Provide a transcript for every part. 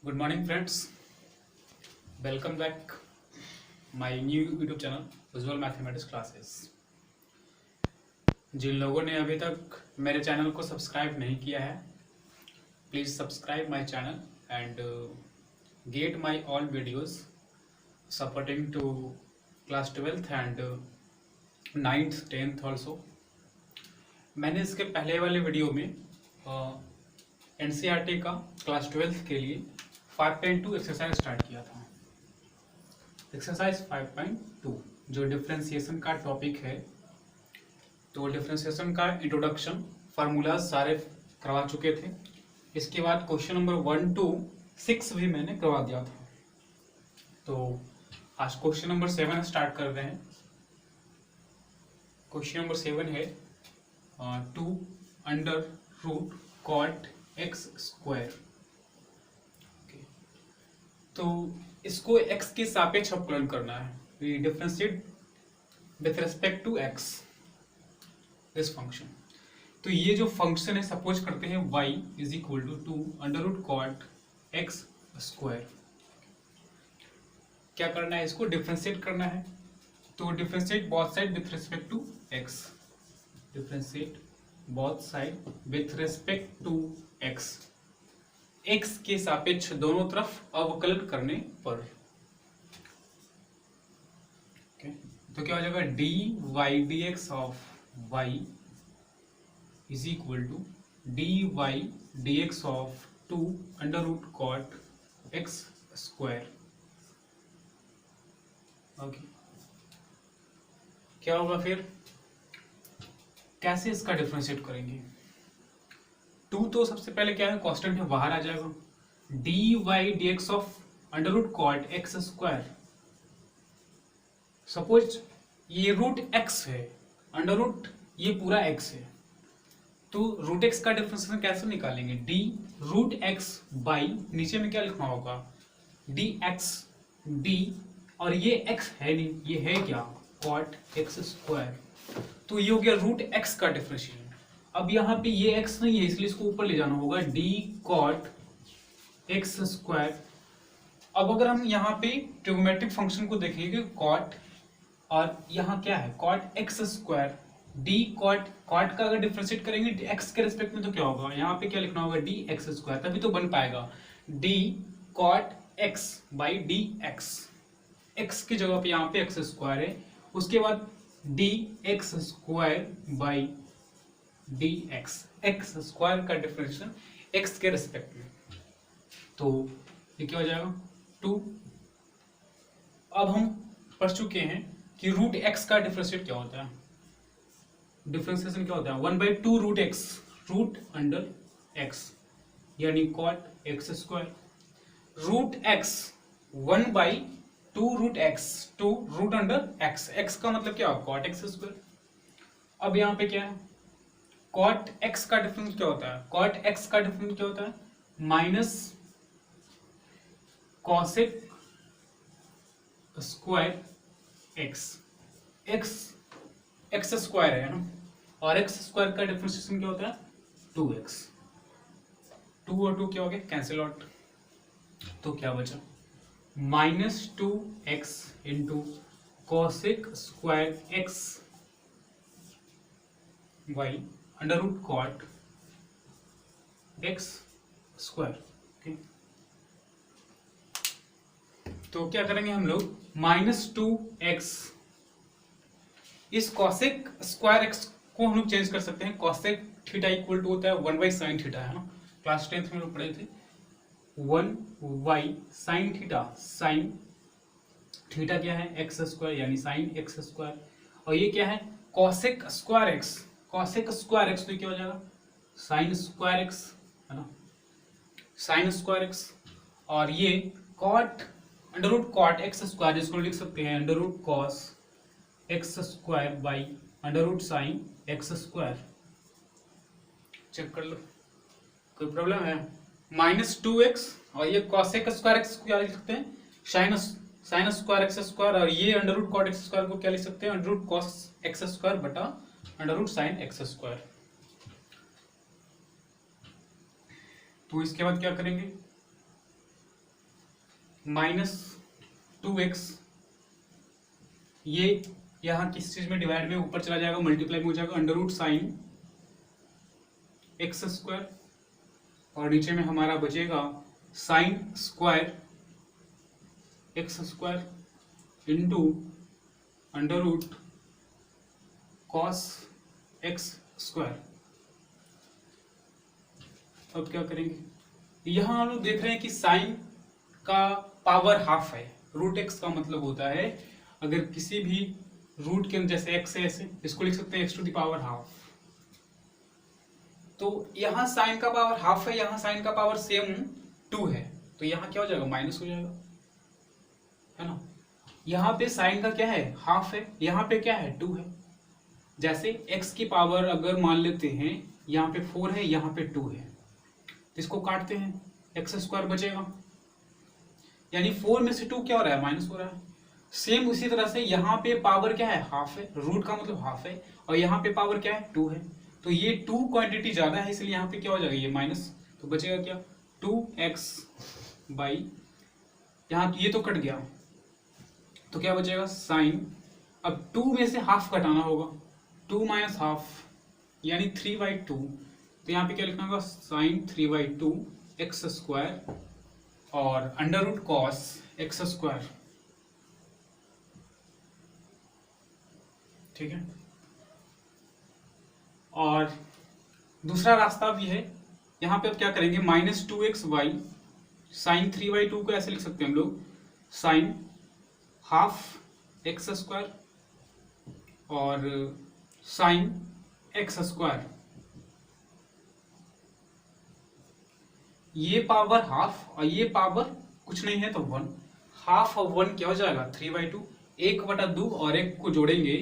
Good morning friends, welcome back my new YouTube channel visual mathematics classes. जिन लोगों ने अभी तक मेरे चैनल को सब्सक्राइब नहीं किया है, please subscribe my channel and get my all videos supporting to class 12th एंड 9th 10th ऑल्सो। मैंने इसके पहले वाले वीडियो में एनसीईआरटी का क्लास 12th के लिए 5.2 एक्सरसाइज स्टार्ट किया था। एक्सरसाइज 5.2 जो डिफरेंशिएशन का टॉपिक है, तो डिफरेंशिएशन का इंट्रोडक्शन फार्मूलाज सारे करवा चुके थे। इसके बाद क्वेश्चन नंबर 1 to 6 भी मैंने करवा दिया था। तो आज क्वेश्चन नंबर 7 स्टार्ट कर रहे हैं। क्वेश्चन नंबर 7 है 2 under root cot x square. तो इसको x के सापेक्ष अवकलन करना है। We differentiate with respect to x this function. तो ये जो फंक्शन है, सपोज करते हैं y is equal to 2 under root cot x square. क्या करना है, इसको डिफरेंशिएट करना है। तो differentiate both side with respect to x, differentiate both side with respect to x, x के सापेक्ष दोनों तरफ अवकलन करने पर। तो क्या हो जाएगा, d y d x of y is equal to d y d x of 2 under root cot x square. Okay, क्या होगा फिर, कैसे इसका डिफरेंशिएट करेंगे। 2 तो सबसे पहले क्या है, कांस्टेंट है, बाहर आ जाएगा। D y d x of under root cot x square. Suppose ये रूट एक्स है, अंडर रूट ये पूरा एक्स है, तो रूट एक्स का डिफरेंशिएशन कैसे निकालेंगे, डी रूट एक्स बाई नीचे में क्या लिखना होगा, डी एक्स डी, और ये एक्स है नहीं, ये है क्या, कॉट एक्स स्क्वायर। तो ये हो गया रूट एक्स का डिफरेंशिएशन। अब यहाँ पे ये x नहीं है, इसलिए इसको ऊपर ले जाना होगा, d cot x स्क्वायर। अब अगर हम यहाँ पे ट्रिग्नोमेट्रिक फंक्शन को देखेंगे, cot और यहाँ क्या है, cot x square, d cot का अगर डिफरेंशिएट करेंगे x के रिस्पेक्ट में तो क्या होगा, यहाँ पे क्या लिखना होगा, d x स्क्वायर, तभी तो बन पाएगा d cot x by D x. x की जगह पे यहाँ पे x स्क्वायर है, उसके बाद d x square by D x square का डिफरेंशिएशन एक्स के रिस्पेक्ट में। तो ये क्या हो जाएगा, 2। अब हम पढ़ चुके हैं कि रूट एक्स का डिफरेंशिएट क्या होता है, डिफरेंशिएशन क्या होता है, 1/2 root x, root under x यानी cot x square. Root x 1/2 root x, 2 root under x, x का मतलब क्या, कॉट एक्स स्क्वायर। अब यहाँ पे क्या है, कॉट एक्स का डिफरेंस क्या होता है, कॉट एक्स का डिफरेंस क्या होता है, minus cosec square x, x x square है ना, और एक्स स्क्वायर का डिफरेंशिएशन क्या होता है, 2x। 2 और 2 क्या हो गया, कैंसिल आउट। तो क्या बचा, -2x into cosec square x y under root cot x square. तो क्या करेंगे हम लोग, -2x, इस कॉसेक स्क्वायर एक्स को हम लोग चेंज कर सकते हैं। कॉसेक थीटा इक्वल टू होता है 1/sin थीटा, है ना, क्लास 10th में लोग पढ़े थे, 1/sin थीटा। साइन थीटा क्या है, एक्स स्क्वायर यानी साइन एक्स स्क्वायर, और ये क्या है, cosec square x, cosec square x तो क्या हो जाएगा, साइन स्क्वायर एक्स, है ना, साइन स्क्वायर एक्स, और ये cot under root cot x square, जिसको लिख सकते हैं under root cos x square by under root sine x square. Check कर लो, कोई प्रॉब्लम है, -2x, और ये कॉसेक स्क्वायर एक्स को क्या लिख सकते हैं, साइन स्क्वायर एक्स स्क्वायर, और ये under root cot x square को क्या लिख सकते हैं, under root cos x square बटा under root sine x square. तो इसके बाद क्या करेंगे, -2x, ये यहाँ किस चीज में डिवाइड में ऊपर चला जाएगा, मल्टीप्लाई में हो जाएगा under root sine x square, और नीचे में हमारा बचेगा sine square x square into under root cos x square. अब क्या करेंगे, यहाँ हम लोग देख रहे हैं कि साइन का पावर हाफ है। रूट एक्स का मतलब होता है अगर किसी भी रूट के जैसे एक्स है, ऐसे इसको लिख सकते हैं x to the power half. तो यहाँ साइन का पावर हाफ है, यहाँ साइन का पावर सेम 2 है, तो यहाँ क्या हो जाएगा, माइनस हो जाएगा, है ना। यहाँ पे साइन का क्या है, हाफ है, यहाँ पे क्या है, 2 है। जैसे x की पावर अगर मान लेते हैं यहाँ पे 4 है, यहाँ पे 2 है, तो इसको काटते हैं, एक्स स्क्वायर बचेगा, यानी 4 में से 2 क्या हो रहा है, माइनस हो रहा है। सेम उसी तरह से यहाँ पे पावर क्या है, हाफ है, रूट का मतलब हाफ है, और यहाँ पे पावर क्या है, 2 है, तो ये 2 क्वांटिटी ज्यादा है, इसलिए यहाँ पे क्या हो जाएगा, ये माइनस, तो बचेगा क्या, 2x बाई, यहाँ ये तो कट गया, तो क्या बचेगा, साइन, अब 2 में से हाफ घटाना होगा, 2 माइनस हाफ यानी 3/2, तो यहाँ पे क्या लिखना होगा, साइन 3/2 एक्स स्क्वायर और under root cos x square, ठीक है। और दूसरा रास्ता भी है, यहाँ पे अब क्या करेंगे, -2x बाई साइन 3/2 को ऐसे लिख सकते हैं हम लोग, साइन हाफ एक्स स्क्वायर और साइन एक्स स्क्वायर, ये पावर हाफ और ये पावर कुछ नहीं है तो 1, हाफ और 1 क्या हो जाएगा, 3/2, 1/2 और 1 को जोड़ेंगे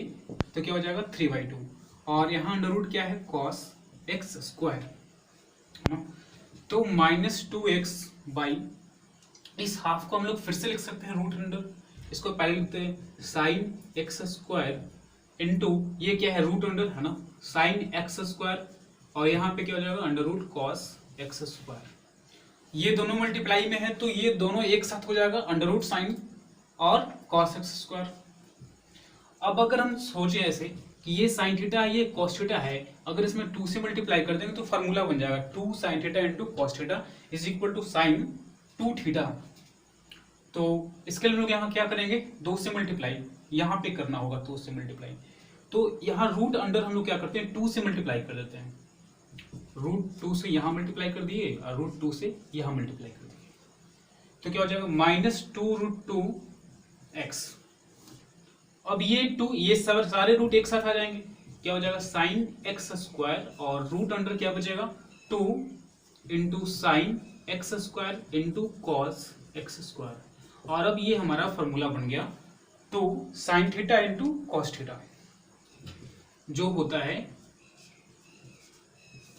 तो क्या हो जाएगा, 3/2, और यहाँ अंडर रूट क्या है, कॉस एक्स स्क्वायर, है ना। तो -2x बाई, इस हाफ को हम लोग फिर से लिख सकते हैं रूट अंडर, इसको पहले लिखते हैं साइन एक्स स्क्वायर इंटू ये क्या है, रूट अंडर, है ना, साइन एक्स स्क्वायर, और यहाँ पे क्या हो जाएगा, under root cos x square. ये दोनों मल्टीप्लाई में है तो ये दोनों एक साथ हो जाएगा, अंडर रूट साइन और कॉस एक्स स्क्वायर। अब अगर हम सोचें ऐसे कि ये साइन थीटा ये कॉस थीटा है, अगर इसमें 2 से मल्टीप्लाई कर देंगे तो फार्मूला बन जाएगा 2 sine theta into cos theta is equal to sine 2 theta. तो इसके लिए लोग यहाँ क्या करेंगे, 2 से मल्टीप्लाई यहाँ पे करना होगा, 2 से मल्टीप्लाई, तो यहाँ रूट अंडर हम लोग क्या करते हैं, 2 से मल्टीप्लाई कर देते हैं, रूट 2 से यहाँ मल्टीप्लाई कर दिए और रूट 2 से यहाँ मल्टीप्लाई कर दिए, तो क्या हो जाएगा, -2√2x। अब ये 2 ये सारे रूट एक साथ आ जाएंगे, क्या हो जाएगा, साइन एक्स स्क्वायर और रूट अंडर क्या बचेगा, 2 इंटू sine x square into cos x square, और अब ये हमारा फॉर्मूला बन गया 2 sine theta into cos theta, जो होता है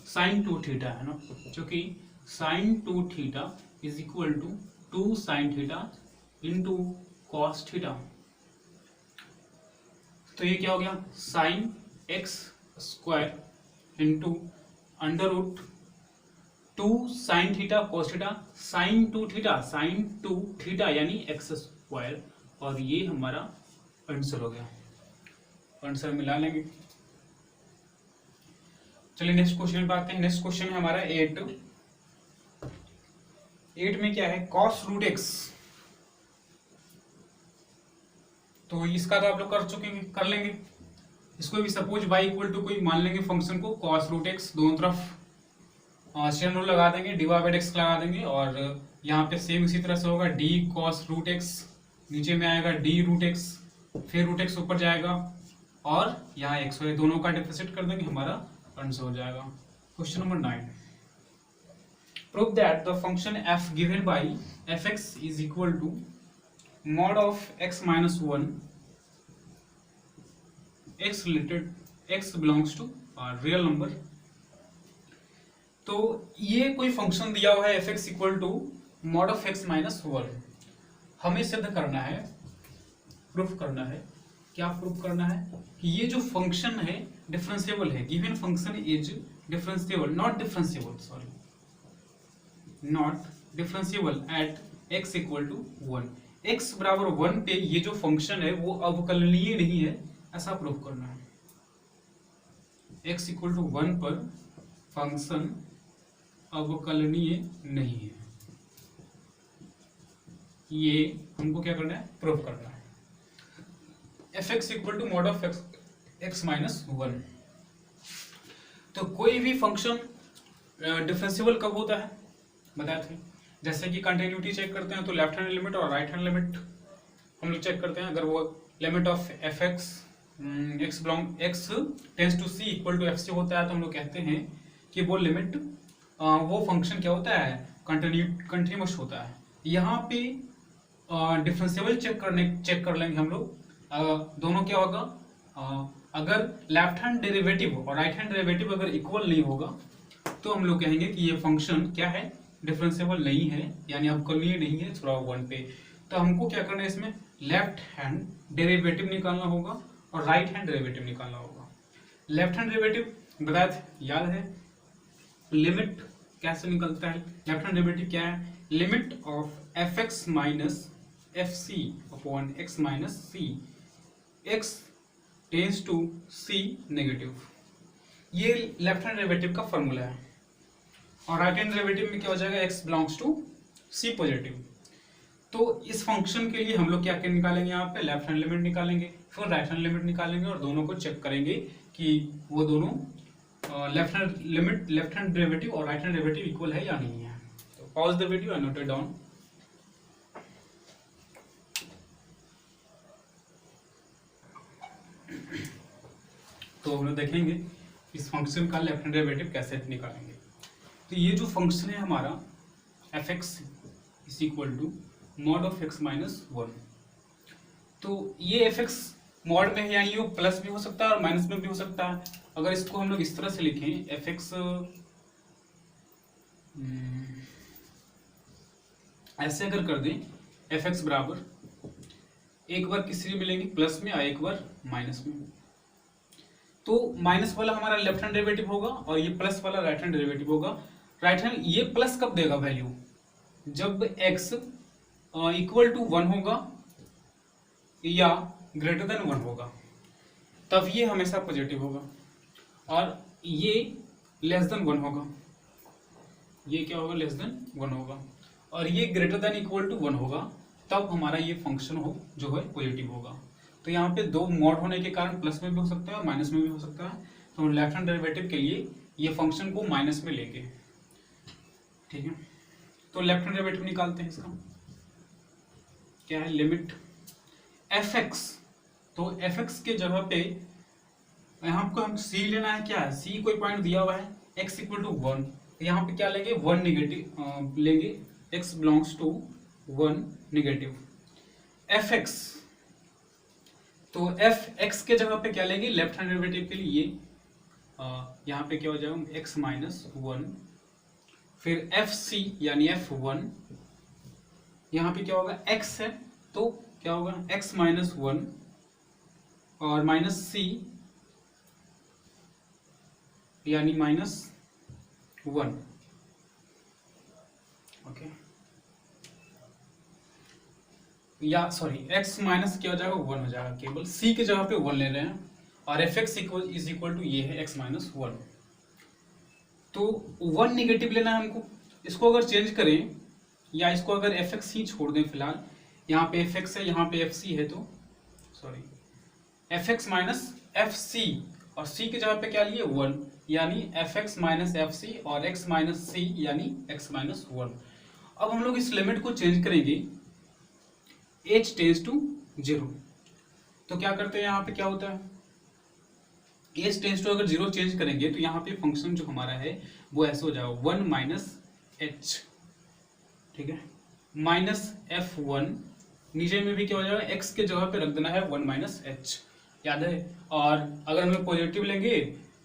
साइन 2 थीटा, है ना, क्योंकि sine 2 theta is equal to 2 sine theta into cos theta, तो ये क्या हो गया, sine x square into under root 2 sine theta cos theta, sign 2 theta यानी एक्स स्क्वायर, और ये हमारा आंसर हो गया, आंसर मिला लेंगे। चलिए नेक्स्ट क्वेश्चन पे आते हैं। नेक्स्ट क्वेश्चन है हमारा 8 में क्या है, कॉस रूट एक्स, तो इसका तो आप लोग कर लेंगे, इसको भी सपोज y इक्वल टू कोई मान लेंगे फंक्शन को, कॉस रूट एक्स, दोनों तरफ चेन रूल लगा देंगे, dy/x लगा देंगे, और यहाँ पे सेम इसी तरह से होगा, d cos रूट एक्स, नीचे में आएगा d रूट एक्स, फिर रूट एक्स ऊपर जाएगा, और यहाँ x हो, दोनों का डिफरेंशिएट कर देंगे, हमारा आंसर हो जाएगा। Question number 9, prove that the function f given by fx is equal to mod of x minus 1 x related x belongs to real number. तो ये कोई फंक्शन दिया हुआ है fx equal to mod of x minus 1, हमें सिद्ध करना है, प्रूफ करना है, क्या प्रूफ करना है कि ये जो फंक्शन है डिफरेंशिएबल है, given function is differentiable, not differentiable at x equal to 1। x बराबर 1 पे ये जो फंक्शन है वो अवकलनीय नहीं है, ऐसा प्रूव करना है। x इक्वल टू 1 पर फंक्शन अवकलनीय नहीं है, ये हमको क्या करना है, प्रूव करना है। f(x) equal to mod of x minus 1। तो कोई भी फंक्शन डिफरेंशिएबल कब होता है बताए थे, जैसे कि कंटिन्यूटी चेक करते हैं तो लेफ्ट हैंड लिमिट और राइट हैंड लिमिट हम लोग चेक करते हैं। अगर वो limit of f(x) x tends to c equal to fc होता है तो हम लोग कहते हैं कि वो लिमिट वो फंक्शन क्या होता है, कंटिन्यूअस होता है। यहाँ पे डिफरेंशिएबल चेक कर लेंगे हम लोग। दोनों क्या होगा, अगर लेफ्ट हैंड डेरिवेटिव और राइट हैंड डेरिवेटिव अगर इक्वल नहीं होगा तो हम लोग कहेंगे कि ये फंक्शन क्या है, डिफरेंशिएबल नहीं है, यानी अवकलनीय नहीं है थोड़ा 1 पे। तो हमको क्या करना है, इसमें लेफ्ट हैंड डेरिवेटिव निकालना होगा और राइट हैंड डेरिवेटिव निकालना होगा। लेफ्ट हैंड डेरिवेटिव बताया था, याद है, लिमिट कैसे निकलता है, लेफ्ट हैंड डेरिवेटिव क्या है, limit of f(x) minus fc upon x minus c, x tends to c negative, ये लेफ्ट हैंड डेरिवेटिव का फॉर्मूला है। और राइट हैंड डेरिवेटिव में क्या हो जाएगा, x belongs to c positive. तो इस फंक्शन के लिए हम लोग क्या निकालेंगे, यहाँ पे लेफ्ट हैंड लिमिट निकालेंगे, फिर राइट हैंड लिमिट निकालेंगे और दोनों को चेक करेंगे कि वो दोनों left hand limit, left hand derivative और राइट हैंड डेरिवेटिव इक्वल है या नहीं है। तो pause the video and note it down. तो हम लोग देखेंगे इस फंक्शन का लेफ्ट हैंड डेरिवेटिव कैसे निकालेंगे। तो ये जो फंक्शन है हमारा f(x) is equal to mod of x minus 1। तो ये f(x) मॉड में है, यानी वो प्लस भी हो सकता है और माइनस में भी हो सकता है। अगर इसको हम लोग इस तरह से लिखें f(x) ऐसे अगर कर दें, f(x) बराबर एक बार किसी में लेंगे प्लस में और एक बार माइनस में, तो माइनस वाला हमारा लेफ्ट हैंड डेरिवेटिव होगा और ये प्लस वाला राइट हैंड डेरिवेटिव होगा। राइट हैंड ये प्लस कब देगा वैल्यू, जब x इक्वल टू 1 होगा या ग्रेटर देन 1 होगा, तब ये हमेशा पॉजिटिव होगा। और ये लेस देन 1 होगा, ये क्या होगा, लेस देन 1 होगा। और ये ग्रेटर देन इक्वल टू 1 होगा, तब हमारा ये फंक्शन हो जो है पॉजिटिव होगा। तो यहाँ पे दो मॉड होने के कारण प्लस में भी हो सकता है और माइनस में भी हो सकता है। तो हम लेफ्ट हैंड डेरिवेटिव के लिए ये फंक्शन को माइनस में लेंगे, ठीक है। तो लेफ्ट हैंड डेरिवेटिव निकालते हैं इसका, क्या है, लिमिट f(x), तो f(x) के जगह पे यहाँ को हम c लेना है, क्या है, c कोई पॉइंट दिया हुआ है, x इक्वल टू 1, यहाँ पे क्या लेंगे, 1 नेगेटिव लेंगे, x belongs to 1 negative. f(x), तो f(x) के जगह पे क्या लेंगे, लेफ्ट हैंड डेरिवेटिव के लिए यहाँ पे क्या हो जाएगा, x माइनस 1, फिर fc यानी f1, यहाँ पे क्या होगा, x है तो क्या होगा, x माइनस 1 और माइनस c यानी माइनस 1, ओके, या सॉरी x माइनस क्या हो जाएगा, 1 हो जाएगा, केवल c के जगह पे 1 ले रहे हैं और f(x) इज इक्वल टू ये है x माइनस 1। तो 1 नेगेटिव लेना है हमको, इसको अगर चेंज करें या इसको अगर f(x) ही छोड़ दें फिलहाल, यहाँ पे f(x) है, यहाँ पे fc है, तो सॉरी f(x) माइनस fc और c के जगह पे क्या लिए 1, यानी f(x) माइनस fc और x माइनस c यानी x माइनस 1। अब हम लोग इस लिमिट को चेंज करेंगे h टेंस टू 0, तो क्या करते हैं, यहाँ पे क्या होता है, h टेंस टू अगर 0 चेंज करेंगे तो यहाँ पे फंक्शन जो हमारा है वो ऐसे हो जाएगा 1 माइनस h, ठीक है, माइनस f1, नीचे में भी क्या हो जाएगा, x के जगह पे रख देना है 1 माइनस h, याद है। और अगर हम लोग पॉजिटिव लेंगे,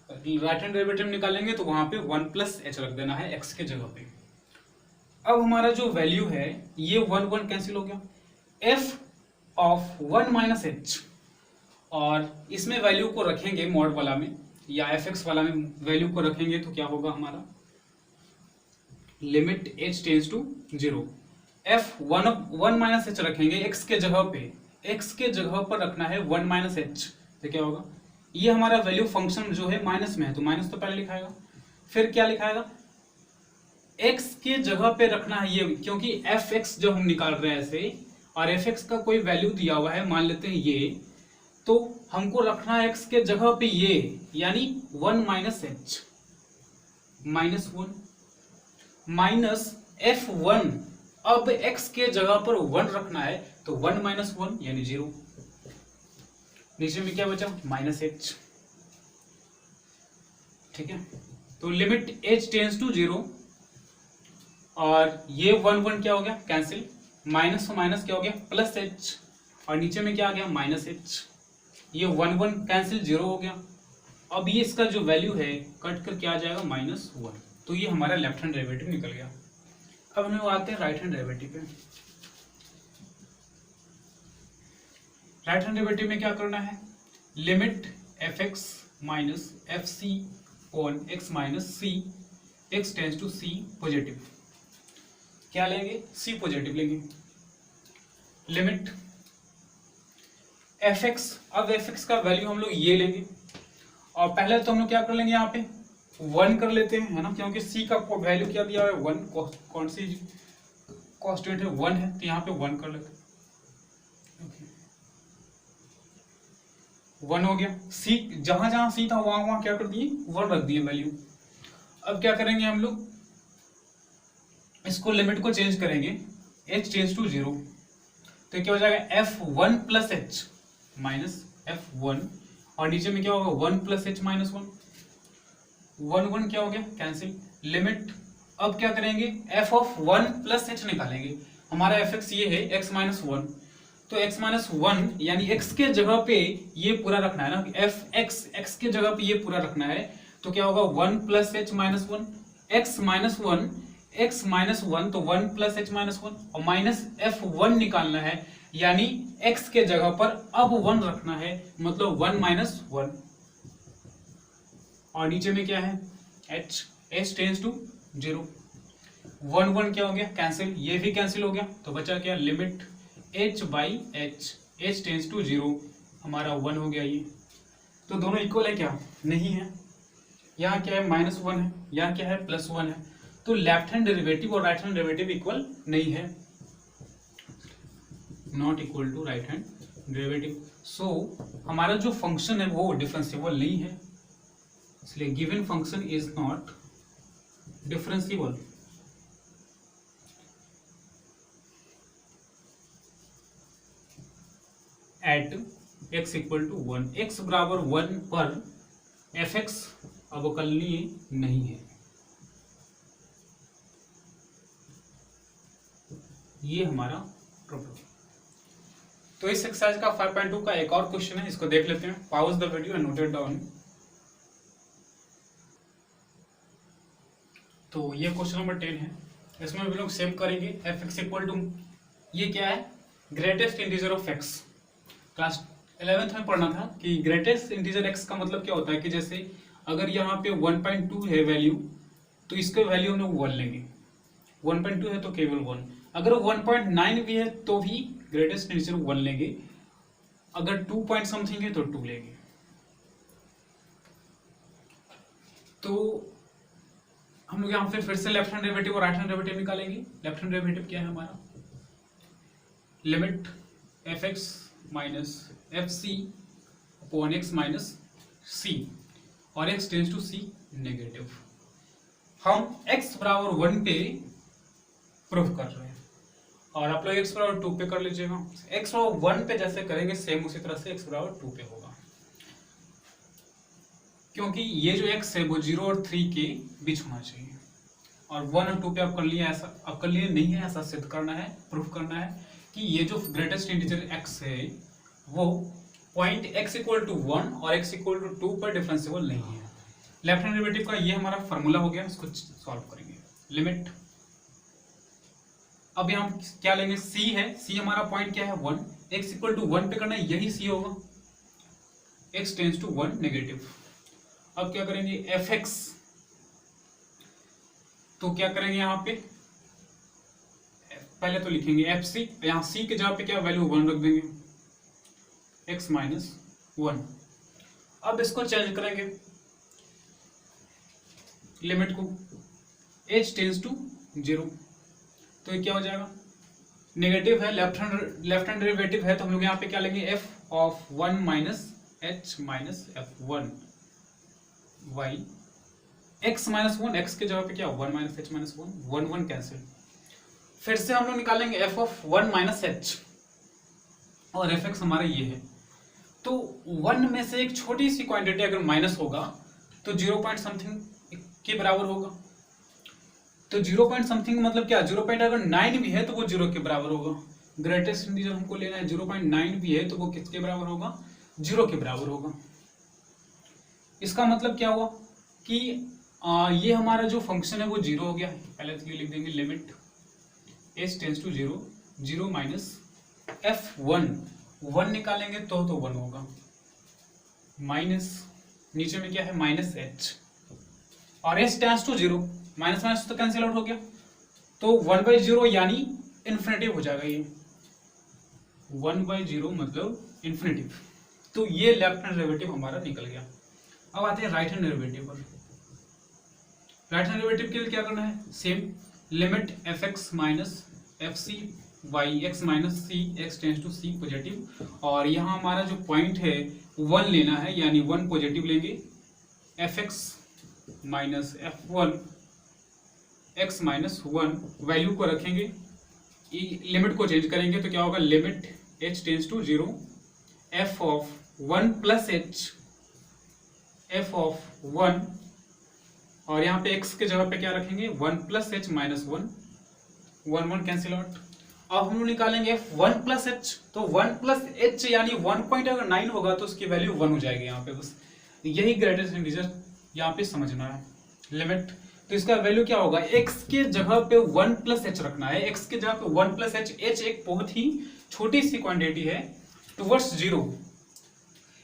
राइट हैंड डेरिवेटिव निकालेंगे तो वहां पे 1 प्लस h रख देना है x के जगह पे। अब हमारा जो वैल्यू है ये 1 1 कैंसिल हो गया, f ऑफ 1 माइनस h, और इसमें वैल्यू को रखेंगे मॉड वाला में या f(x) वाला में वैल्यू को रखेंगे तो क्या होगा हमारा, limit h tends to 0, f one minus h रखेंगे एक्स के जगह पे, एक्स के जगह पर रखना है वन माइनस एच, तो क्या होगा, ये हमारा वैल्यू फंक्शन जो है माइनस में है तो माइनस तो पहले लिखाएगा, फिर क्या लिखाएगा, एक्स के जगह पे रखना है ये, क्योंकि एफ एक्स जो हम निकाल रहे हैं ऐसे, और एफ एक्स का कोई वैल्यू दिया हुआ है, मान लेते हैं ये, तो हमको रखना है एक्स के जगह पे ये, यानी one minus h minus one minus f one, अब x के जगह पर वन रखना है तो वन माइनस वन यानी जीरो, नीचे में क्या बचा माइनस एच, ठीक है। तो limit h tends to zero, और ये वन वन क्या हो गया कैंसिल, माइनस माइनस क्या हो गया प्लस एच, और नीचे में क्या आ गया माइनस एच, ये वन वन कैंसिल जीरो हो गया। अब ये इसका जो वैल्यू है कट कर क्या आ जाएगा माइनस वन, तो ये हमारा लेफ्ट हैंड डेरिवेटिव निकल गया। अब हम लोग आते हैं राइट हैंड डेरिवेटिव पे। राइट हैंड डेरिवेटिव में क्या करना है, limit f x minus f c on x minus c, x tends to c positive, क्या लेंगे सी पॉजिटिव लेंगे, लिमिट एफ एक्स, अब एफ एक्स का वैल्यू हम लोग ये लेंगे, और पहले तो हम लोग क्या कर लेंगे यहाँ पे वन कर लेते हैं, है ना, क्योंकि सी का वैल्यू क्या दिया हुआ है वन, कौन सी कांस्टेंट है वन है, तो यहाँ पे वन कर लेते हैं, वन हो गया, सी जहां जहां सी था वहां वहां क्या कर दिए वन रख दिए वैल्यू। अब क्या करेंगे हम लोग, इसको लिमिट को चेंज करेंगे, h टेंस टू जीरो, तो क्या हो जाएगा F one plus h minus f one, और नीचे में क्या होगा one plus h minus one, one one क्या हो गया कैंसिल, लिमिट अब क्या करेंगे F of one plus H निकालेंगे, हमारा एफ एक्स ये है एक्स माइनस वन, तो x माइनस वन यानी x के जगह पे ये पूरा रखना है ना, एफ एक्स एक्स के जगह पे ये पूरा रखना है, तो क्या होगा one plus h minus one, x minus one तो one plus h minus one, और माइनस एफ वन निकालना है, यानी x के जगह पर अब वन रखना है, मतलब वन माइनस वन, और नीचे में क्या है h tends to zero, one one क्या हो गया कैंसिल, ये भी कैंसिल हो गया, तो बचा क्या limit h by h tends to zero, हमारा वन हो गया ये, तो दोनों इक्वल है क्या नहीं है, यहाँ क्या है माइनस वन है, यहाँ क्या है प्लस वन है, तो लेफ्ट हैंड डेरिवेटिव और राइट हैंड डेरिवेटिव इक्वल नहीं है, not equal to right hand derivative, so हमारा जो फंक्शन है वो डिफरेंशिएबल नहीं है, इसलिए given function is not differentiable. At x equal to one, x बराबर वन पर एफ एक्स अवकलनीय नहीं है, ये हमारा प्रॉब्लम। तो इस एक्सरसाइज का 5.2 का एक और क्वेश्चन है, इसको देख लेते हैं, pause the video and note it down. तो ये क्वेश्चन नंबर 10 है, इसमें भी लोग सेम करेंगे, एफ एक्स इक्वल टू, ये क्या है greatest integer of x, class 11th में पढ़ना था कि ग्रेटेस्ट इंटीजर एक्स का मतलब क्या होता है, कि जैसे अगर यहाँ पे 1.2 है वैल्यू, तो इसके वैल्यू हम लोग 1 लेंगे, 1.2 है तो केवल 1, अगर 1.9 भी है तो भी ग्रेटेस्ट इंटीजर 1 लेंगे, अगर 2 पॉइंट समथिंग है तो 2 लेंगे। तो हम लोग यहाँ पे फिर से लेफ्ट हैंड डेरिवेटिव और राइट हैंड डेरिवेटिव निकालेंगे। लेफ्ट हैंड डेरिवेटिव क्या है हमारा, limit f x minus f c upon x minus c, और x tends to c negative, हम x बराबर 1 पे प्रूफ कर रहे हैं, और आप लोग x बराबर 2 पे कर लीजिएगा, x बराबर 1 पे जैसे करेंगे सेम उसी तरह से x बराबर 2 पे होगा, क्योंकि ये जो x है वो 0 और 3 के बीच होना चाहिए, और 1 और 2 पे आप कर लिए, ऐसा आप कर लिए नहीं है, ऐसा सिद्ध करना है, प्रूफ करना है कि ये जो ग्रेटेस्ट इंटीजर x है वो पॉइंट x इक्वल टू 1 और x इक्वल टू 2 पर डिफरेंशिएबल नहीं है। लेफ्ट हैंड डेरिवेटिव का ये हमारा फार्मूला हो गया, इसको सॉल्व करेंगे, लिमिट, अब हम क्या लेंगे, c है, c हमारा पॉइंट क्या है 1, x इक्वल टू 1 पे करना है, यही c होगा, x टेंस टू 1 नेगेटिव। अब क्या करेंगे fx, तो क्या करेंगे यहाँ पे पहले तो लिखेंगे एफ सी, यहाँ सी के जगह पे क्या वैल्यू 1 रख देंगे, x माइनस 1। अब इसको चेंज करेंगे लिमिट को, h टेंस टू 0, तो ये क्या हो जाएगा, नेगेटिव है, लेफ्ट हैंड डेरिवेटिव है, तो हम लोग यहाँ पे क्या लेंगे, f of 1 minus h minus f1 y, x minus 1, x के जगह पे क्या 1 माइनस h माइनस 1, 1 कैंसिल। फिर से हम लोग निकालेंगे f ऑफ 1 माइनस h, और fx हमारा ये है। तो 1 में से एक छोटी सी क्वांटिटी अगर माइनस होगा तो 0 पॉइंट समथिंग के बराबर होगा। तो 0 पॉइंट समथिंग मतलब क्या, 0 पॉइंट अगर 9 भी है तो वो 0 के बराबर होगा। ग्रेटेस्ट इंटीजर हमको लेना है, 0.9 भी है तो वो किसके बराबर होगा, 0 के बराबर होगा। इसका मतलब क्या हुआ कि ये हमारा जो फंक्शन है वो 0 हो गया। पहले तो ये लिख देंगे limit h tends to 0, 0 minus f1, 1 निकालेंगे तो 1 होगा, माइनस नीचे में क्या है माइनस h, और h tends to 0, minus minus तो कैंसिल आउट हो गया, तो 1/0 यानी इन्फिनेटिव हो जाएगा। ये 1/0 मतलब इन्फिनेटिव। तो ये लेफ्ट हैंड डेरिवेटिव हमारा निकल गया। अब आते हैं राइट हैंड डेरिवेटिव पर। राइट हैंड डेरिवेटिव के लिए क्या करना है, same limit fx minus fc y, x minus c, x tends to c positive, और यहाँ हमारा जो पॉइंट है 1 लेना है, यानी 1 पॉजिटिव लेंगे, fx minus f1 x minus 1 value को रखेंगे, लिमिट को चेंज करेंगे तो क्या होगा, limit h tends to 0, f of 1 plus h, f of 1, और यहाँ पे x के जगह पे क्या रखेंगे 1 plus h minus 1, 1 cancel out. अब हम लोग निकालेंगे f1 प्लस h, तो 1 प्लस h यानी 1.9 होगा तो उसकी वैल्यू 1 हो जाएगी यहाँ पे। बस यही ग्रेटेस्ट इंटीजर यहाँ पे समझना है। लिमिट, तो इसका वैल्यू क्या होगा, x के जगह पे 1 प्लस h रखना है, x के जगह पे 1 प्लस h, h एक बहुत ही छोटी सी क्वांटिटी है टुवर्ड्स 0,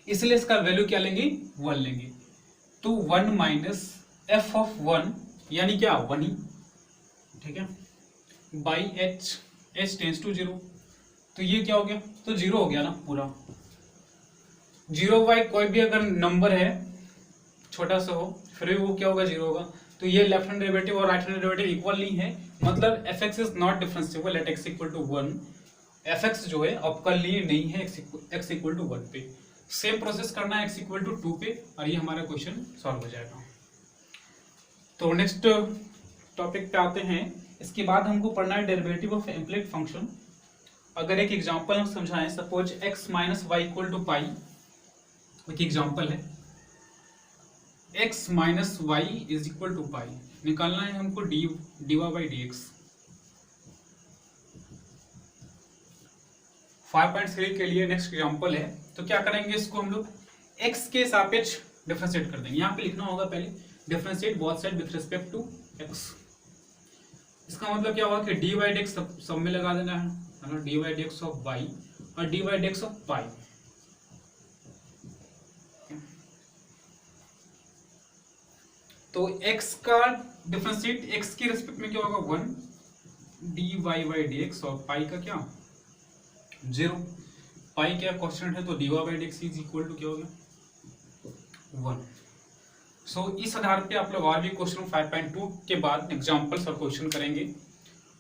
इसलिए इसका वैल्यू क्या लेंगे 1 लेंगे। तो 1 माइनस f ऑफ 1 यानी क्या 1 ही, ठीक है, by h, h tends to 0, तो ये क्या हो गया, तो 0 हो गया ना पूरा। 0 बाई कोई भी अगर नंबर है छोटा सा हो फिर वो क्या होगा 0 होगा। तो ये लेफ्ट हैंड डेरिवेटिव और राइट हैंड डेरिवेटिव इक्वल नहीं है, मतलब fx is not differentiable at x equal to 1। fx जो है आपका लिए नहीं है x इक्वल टू 1 पे। सेम प्रोसेस करना है x इक्वल टू 2 पे, और ये हमारा क्वेश्चन सॉल्व हो जाएगा। तो नेक्स्ट टॉपिक पे आते हैं। इसके बाद हमको पढ़ना है डेरिवेटिव ऑफ इम्प्लिसिट फंक्शन। अगर एक एग्जांपल हम समझाएं, suppose x minus y equal to pi, एक एग्जांपल है x minus y is equal to pi, निकालना है हमको d Y by D x. 5.3 के लिए नेक्स्ट एग्जांपल है, तो क्या करेंगे, इसको हम लोग x के सापेक्ष डिफरेंशिएट कर देंगे। यहाँ पे लिखना होगा पहले differentiate both side with respect to x। इसका मतलब क्या होगा कि डी वाई डी एक्स सब में लगा देना है, d y d x of y और d y d x of pi. तो x का डिफरेंशिएट x के रिस्पेक्ट में क्या होगा 1 D Y by D X, और पाई का क्या 0। पाई क्या कांस्टेंट है, तो D Y by D X is equal to क्या हो गया 1। सो इस आधार पे आप लोग और भी क्वेश्चन 5.2 के बाद एग्जांपल्स और क्वेश्चन करेंगे,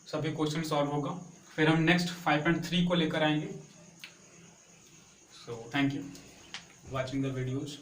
सभी क्वेश्चन सॉल्व होगा, फिर हम नेक्स्ट 5.3 को लेकर आएंगे। So thank you watching the videos.